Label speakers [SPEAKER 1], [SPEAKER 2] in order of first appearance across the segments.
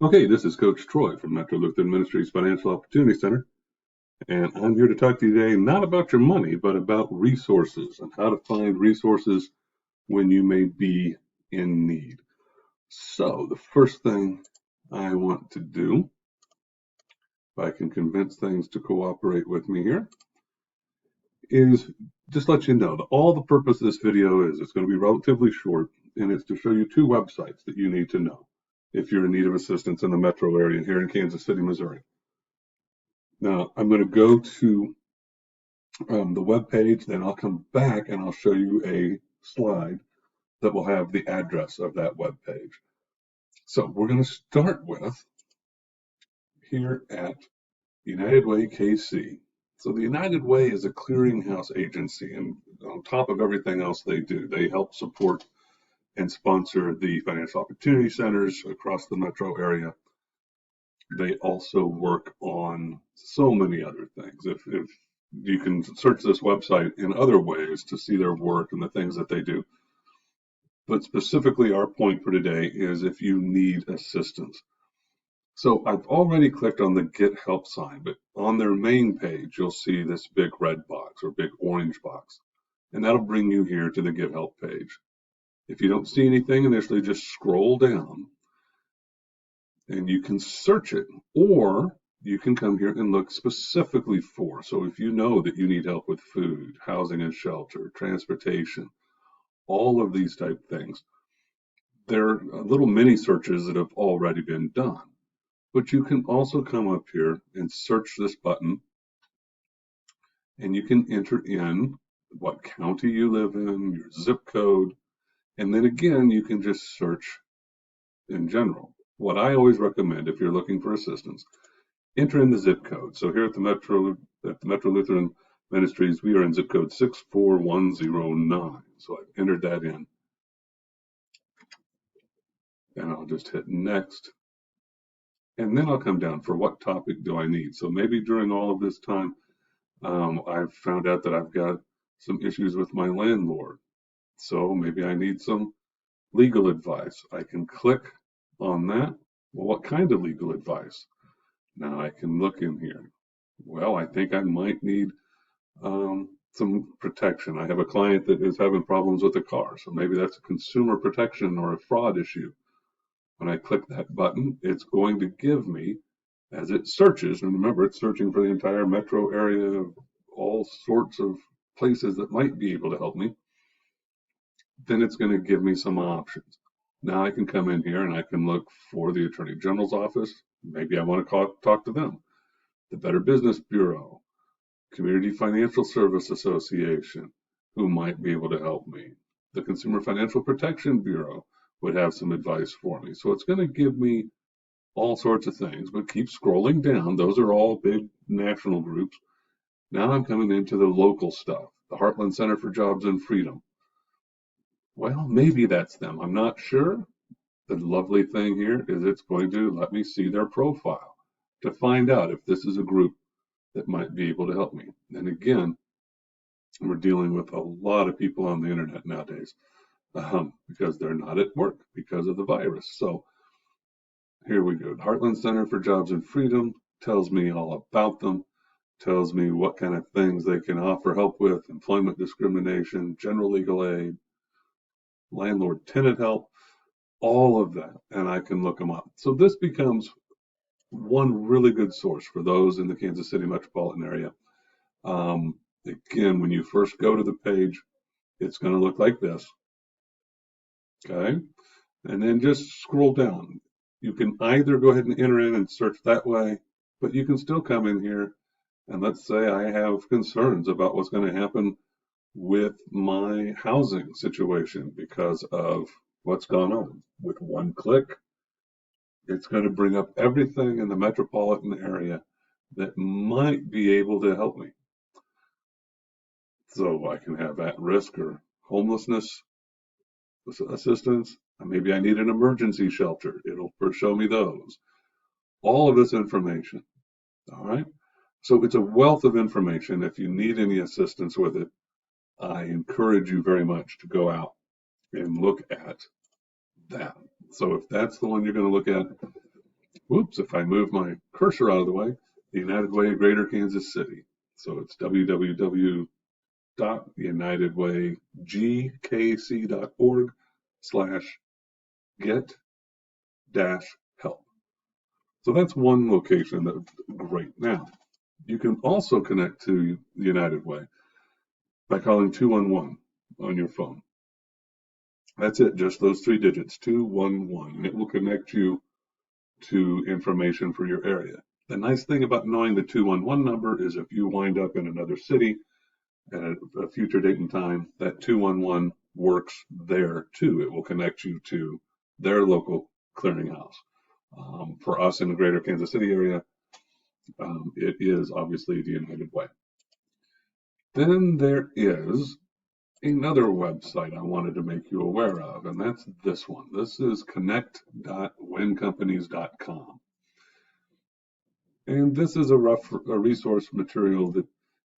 [SPEAKER 1] Okay, this is Coach Troy from Metro Lutheran Ministries Financial Opportunity Center, and I'm here to talk to you today not about your money, but about resources and how to find resources when you may be in need. So, the first thing I want to do, if I can convince things to cooperate with me here, is just let you know that all the purpose of this video is it's going to be relatively short, and it's to show you two websites that you need to know if you're in need of assistance in the metro area here in Kansas City, Missouri. Now, I'm going to go to the web page, then I'll come back and I'll show you a slide that will have the address of that web page. So we're going to start with here at United Way KC. So the United Way is a clearinghouse agency, and on top of everything else they do, they help support and sponsor the financial opportunity centers across the metro area. They also work on so many other things. If you can search this website in other ways to see their work and the things that they do. But specifically, our point for today is if you need assistance. So I've already clicked on the Get Help sign, but on their main page, you'll see this big red box or big orange box, and that'll bring you here to the Get Help page. If you don't see anything initially, just scroll down and you can search it, or you can come here and look specifically for. So if you know that you need help with food, housing and shelter, transportation, all of these type things, there are little mini searches that have already been done. But you can also come up here and search this button, and you can enter in what county you live in, your zip code, and then again, you can just search in general. What I always recommend if you're looking for assistance, enter in the zip code. So here at the Metro Lutheran Ministries, we are in zip code 64109. So I've entered that in. And I'll just hit next. And then I'll come down for what topic do I need. So maybe during all of this time, I've found out that I've got some issues with my landlord. So maybe I need some legal advice. I can click on that. Well, what kind of legal advice? Now I can look in here. Well, I think I might need some protection. I have a client that is having problems with a car, so maybe that's a consumer protection or a fraud issue. When I click that button, it's going to give me, as it searches, and remember it's searching for the entire metro area, all sorts of places that might be able to help me, then it's going to give me some options. Now I can come in here and I can look for the Attorney General's office. Maybe I want to talk to them. The Better Business Bureau, Community Financial Service Association, who might be able to help me. The Consumer Financial Protection Bureau would have some advice for me. So it's going to give me all sorts of things, but keep scrolling down. Those are all big national groups. Now I'm coming into the local stuff, the Heartland Center for Jobs and Freedom. Well, maybe that's them. I'm not sure. The lovely thing here is it's going to let me see their profile to find out if this is a group that might be able to help me. And again, we're dealing with a lot of people on the internet nowadays because they're not at work because of the virus. So here we go. Heartland Center for Jobs and Freedom tells me all about them, tells me what kind of things they can offer help with, employment discrimination, general legal aid, landlord-tenant help, all of that, and I can look them up. So this becomes one really good source for those in the Kansas City metropolitan area. Again, when you first go to the page, it's going to look like this. Okay, and then just scroll down. You can either go ahead and enter in and search that way, but you can still come in here and let's say I have concerns about what's going to happen with my housing situation because of what's gone on. With one click, it's going to bring up everything in the metropolitan area that might be able to help me. So I can have at-risk or homelessness assistance. Maybe I need an emergency shelter. It'll show me those. All of this information. All right. So it's a wealth of information. If you need any assistance with it, I encourage you very much to go out and look at that. So if that's the one you're going to look at, Whoops, if I move my cursor out of the way, the United Way of Greater Kansas City. So it's www.unitedwaygkc.org/get-help. So that's one location that's great. Now, you can also connect to the United Way by calling 211 on your phone. That's it, just those 3 digits, 211, and it will connect you to information for your area. The nice thing about knowing the 211 number is if you wind up in another city at a future date and time, that 211 works there too. It will connect you to their local clearinghouse. For us in the greater Kansas City area, it is obviously the United Way. Then there is another website I wanted to make you aware of, and that's this one. This is connect.wincompanies.com. And this is a resource material that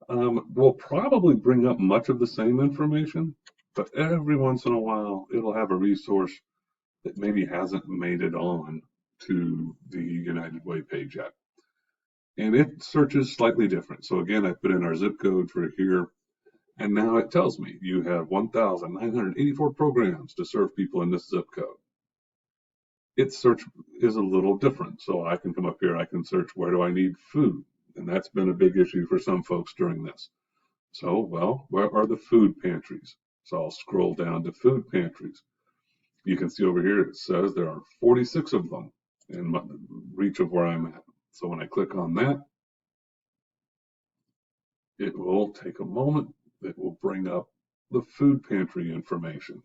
[SPEAKER 1] will probably bring up much of the same information, but every once in a while it'll have a resource that maybe hasn't made it on to the United Way page yet. And it searches slightly different. So again, I put in our zip code for here, and now it tells me you have 1,984 programs to serve people in this zip code. Its search is a little different. So I can come up here, I can search where do I need food? And that's been a big issue for some folks during this. So, well, where are the food pantries? So I'll scroll down to food pantries. You can see over here it says there are 46 of them in reach of where I'm at. So when I click on that, it will take a moment. It will bring up the food pantry information.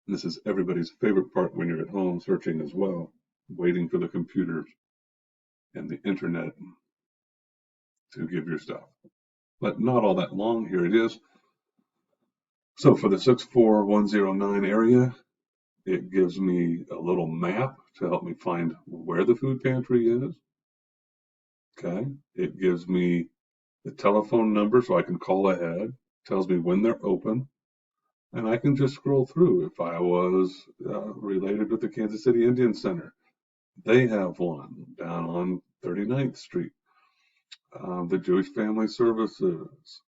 [SPEAKER 1] This is everybody's favorite part when you're at home searching as well, waiting for the computers and the internet to give your stuff. But not all that long. Here it is. So for the 64109 area, it gives me a little map to help me find where the food pantry is. Okay. It gives me the telephone number so I can call ahead, tells me when they're open, and I can just scroll through. If I was related with the Kansas City Indian Center, they have one down on 39th Street. The Jewish Family Services,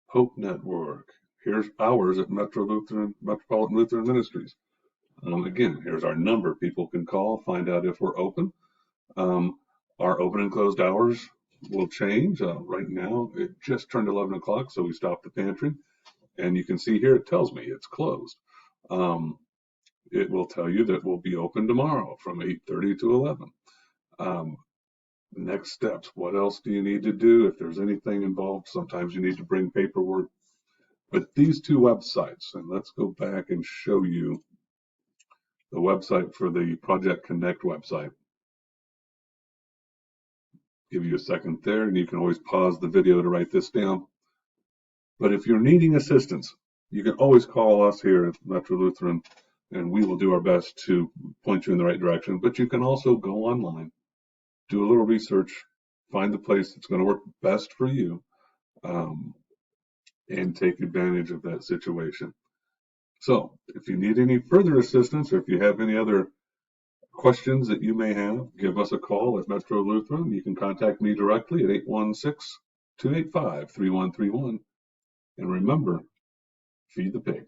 [SPEAKER 1] Hope Network. Here's ours at Metropolitan Lutheran Ministries. Again, here's our number. People can call, find out if we're open. Our open and closed hours will change. Right now, it just turned 11 o'clock, so we stopped the pantry. And you can see here, it tells me it's closed. It will tell you that we'll be open tomorrow from 8:30 to 11. Next steps, what else do you need to do? If there's anything involved, sometimes you need to bring paperwork. But these 2 websites, and let's go back and show you the website for the Project Connect website. Give you a second there, and you can always pause the video to write this down. But if you're needing assistance, you can always call us here at Metro Lutheran, and we will do our best to point you in the right direction. But you can also go online, do a little research, find the place that's going to work best for you, and take advantage of that situation. So if you need any further assistance, or if you have any other questions that you may have, give us a call at Metro Lutheran. You can contact me directly at 816-285-3131. And remember, feed the pig.